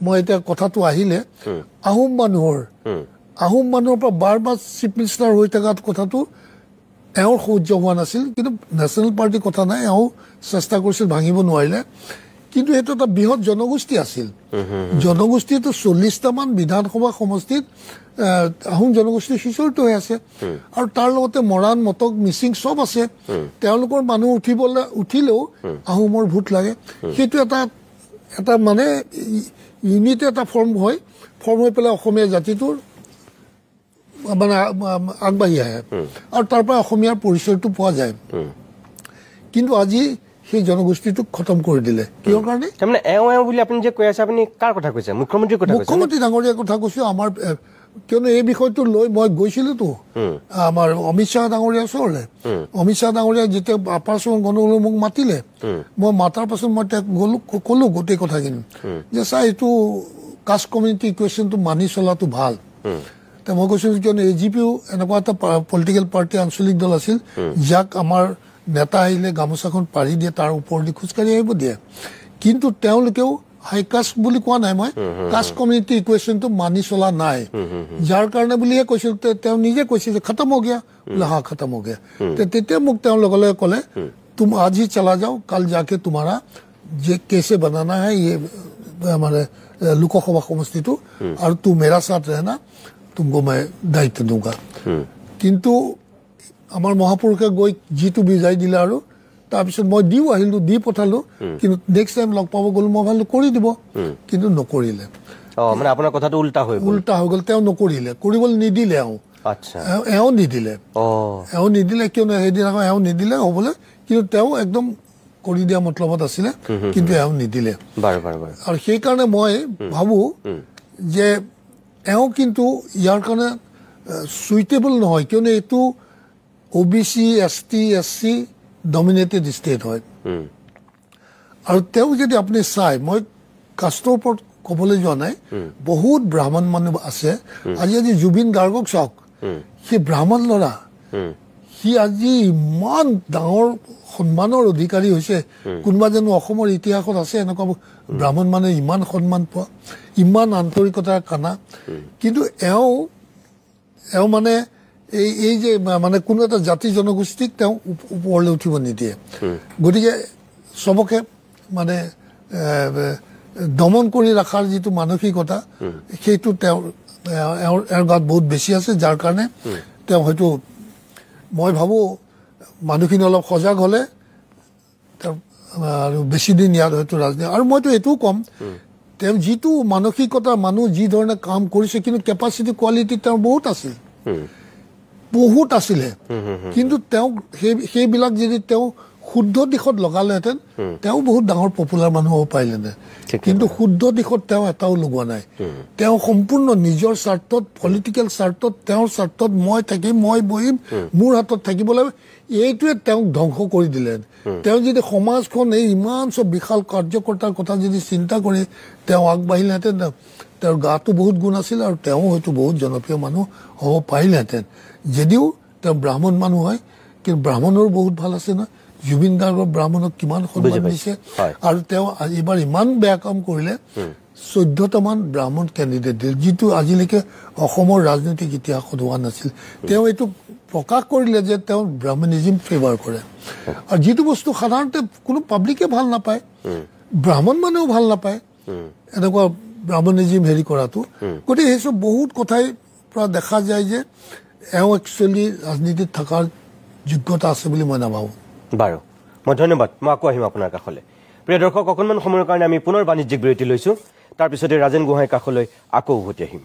মই এটা কথাটো আহিলে আহোম মানুহৰ পৰা বাৰ চিফ মিনিষ্টাৰ হৈ থকা কথাটো এওঁৰ সহ্য হোৱা নাছিল কিন্তু নেশ্যনেল পাৰ্টি কথা নাই এওঁ চেষ্টা কৰিছিল ভাঙিব নোৱাৰিলে কিন্তু এইটো এটা বৃহৎ জনগোষ্ঠী আছিল জনগোষ্ঠীটো 40টা মান বিধানসভা সমষ্টিত আহোম জনগোষ্ঠী সিঁচৰিত হৈ আছে আৰু তাৰ লগতে মৰাণ মটক মিচিং চব আছে তেওঁলোকৰ মানুহ উঠিলেও আহোমৰ ভোট লাগে সেইটো এটা মানে ইউনিট এটা ফৰ্ম হৈ পেলাই অসমীয়া জাতিটোৰ মানে আগবাঢ়ি আহে আৰু তাৰ পৰা অসমীয়াৰ পৰিচয়টো পোৱা যায় কিন্তু আজি সেই জনগোষ্ঠীটোক খতম কৰি দিলে কিহৰ কাৰণে তাৰমানে বুলি আপুনি যে কৈ আছে আপুনি কাৰ কথা কৈছে মুখ্যমন্ত্ৰীৰ কথা কৈছে মুখ্যমন্ত্ৰী ডাঙৰীয়াৰ কথা কৈছো আমাৰ কিয়নো এই বিষয়টো লৈ মই গৈছিলোতো আমাৰ অমিত শ্বাহ ডাঙৰীয়াৰ ওচৰলৈ অমিত শ্বাহ ডাঙৰীয়া যেতিয়া আপাৰ আছামৰ গণলৈ মোক মাতিলে মই মাতাৰ পাছত মই তেওঁক ক'লো গোটেই কথাখিনি যে ছাৰ এইটো কাষ্ট কমিউনিটি ইকুৱেশ্যনটো মানি চলাটো ভাল মই কৈছিলো কিয়নো AGPও এনেকুৱা এটা পলিটিকেল পাৰ্টি আঞ্চলিক দল আছিল যাক আমাৰ নেতা আহিলে গামোচাখন পাৰি দিয়ে তাৰ ওপৰেদি খোজকাঢ়ি আহিব দিয়ে কিন্তু তেওঁলোকেও হাই কাষ্ট বুলি কোৱা নাই মই কাষ্ট কমিউনিটি ইকুৱেশ্যনটো মানি চলা নাই যাৰ কাৰণে বুলিহে কৈছিল তেওঁ নিজে কৈছিল যে খতম হৈ গয়া বোলে হা খতম হৈ গয়া তেতিয়া মোক তেওঁ লগে লগে ক'লে तुम आज ही चला जाओ कल जाके तुम्हारा जे कैसे बनाना है ये हमारे लोकसभा समष्टि तो और तू मेरा साथ रहना तुमको मैं दायित्व दूंगा किंतु আমাৰ মহাপুৰুষে গৈ জিটো বিজাই দিলে আৰু তাৰপিছত মই দিও আহিলো দি পঠালো কিন্তু নেক্সট টাইম লগ পাব গ'ল মই ভাবিলো কৰি দিব কিন্তু নকৰিলে মানে আপোনাৰ কথাটো উল্টা হৈ গ'ল তেওঁ নকৰিলে কৰিবলৈ নিদিলে আচ্ছা এওঁ নিদিলে কিয়নো সেইদিনা এওঁ নিদিলে হ'বলৈ কিন্তু তেওঁ একদম কৰি দিয়া মতলবত আছিলে কিন্তু এওঁ নিদিলে আৰু সেইকাৰণে মই ভাবো যে এওঁ কিন্তু ইয়াৰ কাৰণে সুইটেবল নহয় কিয়নো এইটো OBC ST SC dominated state হয় আৰু তেওঁ যদি আপুনি চাই মই কাষ্টৰ ওপৰত ক'বলৈ যোৱা নাই বহুত ব্ৰাহ্মণ মানুহ আছে আজি জুবিন গাৰ্গক চাওক সি ব্ৰাহ্মণ ল'ৰা সি আজি ইমান ডাঙৰ সন্মানৰ অধিকাৰী হৈছে কোনোবা জানো অসমৰ ইতিহাসত আছে এনেকুৱা ব্ৰাহ্মণ মানুহে ইমান সন্মান পোৱা ইমান আন্তৰিকতাৰ কানা কিন্তু এওঁ মানে এই যে মানে কোনো এটা জাতি জনগোষ্ঠীক তেওঁ ওপৰলৈ উঠিব নিদিয়ে গতিকে সবকে মানে দমন কৰি ৰখাৰ যিটো মানসিকতা সেইটো তেওঁৰ গাত বহুত বেছি আছে যাৰ কাৰণে তেওঁ হয়তো মই ভাবো মানুহখিনি অলপ সজাগ হ'লে আৰু বেছি দিন ইয়াত হয়তো ৰাজনীতি আৰু মইতো এইটোও ক'ম তেওঁ যিটো মানসিকতা মানুহ যি ধৰণে কাম কৰিছে কিন্তু কেপাচিটি কোৱালিটি তেওঁৰ বহুত আছিলে কিন্তু তেওঁ সেইবিলাক যদি তেওঁ শুদ্ধ দিশত লগালেহেঁতেন তেওঁ বহুত ডাঙৰ পপুলাৰ মানুহ হ'ব পাৰিলেহেঁতেন কিন্তু শুদ্ধ দিশত তেওঁ এটাও লগোৱা নাই তেওঁ সম্পূৰ্ণ নিজৰ স্বাৰ্থত পলিটিকেল স্বাৰ্থত তেওঁৰ স্বাৰ্থত মই থাকিম মই বহিম মোৰ হাতত থাকিব লাগিব এইটোৱে তেওঁক ধ্বংস কৰি দিলে তেওঁ যদি সমাজখন এই ইমান চব বিশাল কাৰ্যকৰ্তাৰ কথা যদি চিন্তা কৰি তেওঁ আগবাঢ়িলেহেঁতেন তেওঁৰ গাতো বহুত গুণ আছিল আৰু তেওঁ হয়তো বহুত জনপ্ৰিয় মানুহ হ'ব পাৰিলেহেঁতেন যদিও তেওঁ ব্ৰাহ্মণ মানুহ হয় কিন্তু ব্ৰাহ্মণৰো বহুত ভাল আছে নহয় জুবিন গাৰ্গৰ ব্ৰাহ্মণক কিমান সন্মান দিছে আৰু তেওঁ এইবাৰ ইমান বেয়া কাম কৰিলে 14টা মান ব্ৰাহ্মণ কেণ্ডিডেট দিল যিটো আজিলৈকে অসমৰ ৰাজনৈতিক ইতিহাসত হোৱা নাছিল তেওঁ এইটো প্ৰকাশ কৰিলে যে তেওঁ ব্ৰাহ্মণিজম ফেভাৰ কৰে আৰু যিটো বস্তু সাধাৰণতে কোনো পাব্লিকে ভাল নাপায় ব্ৰাহ্মণ মানুহেও ভাল নাপায় এনেকুৱা ব্ৰাহ্মণিজম হেৰি কৰাটো গতিকে সেইসব বহুত কথাই পৰা দেখা যায় যে এওঁ একচুৱেলি ৰাজনীতিত থকাৰ যোগ্যতা আছে বুলি মই নাভাবোঁ বাৰু মই ধন্যবাদ মই আকৌ আহিম আপোনাৰ কাষলৈ প্ৰিয় দৰ্শক অকণমান সময়ৰ কাৰণে আমি পুনৰ বাণিজ্যিক বিৰতি লৈছোঁ তাৰপিছতে ৰাজেন গোহাঁইৰ কাষলৈ আকৌ উভতি আহিম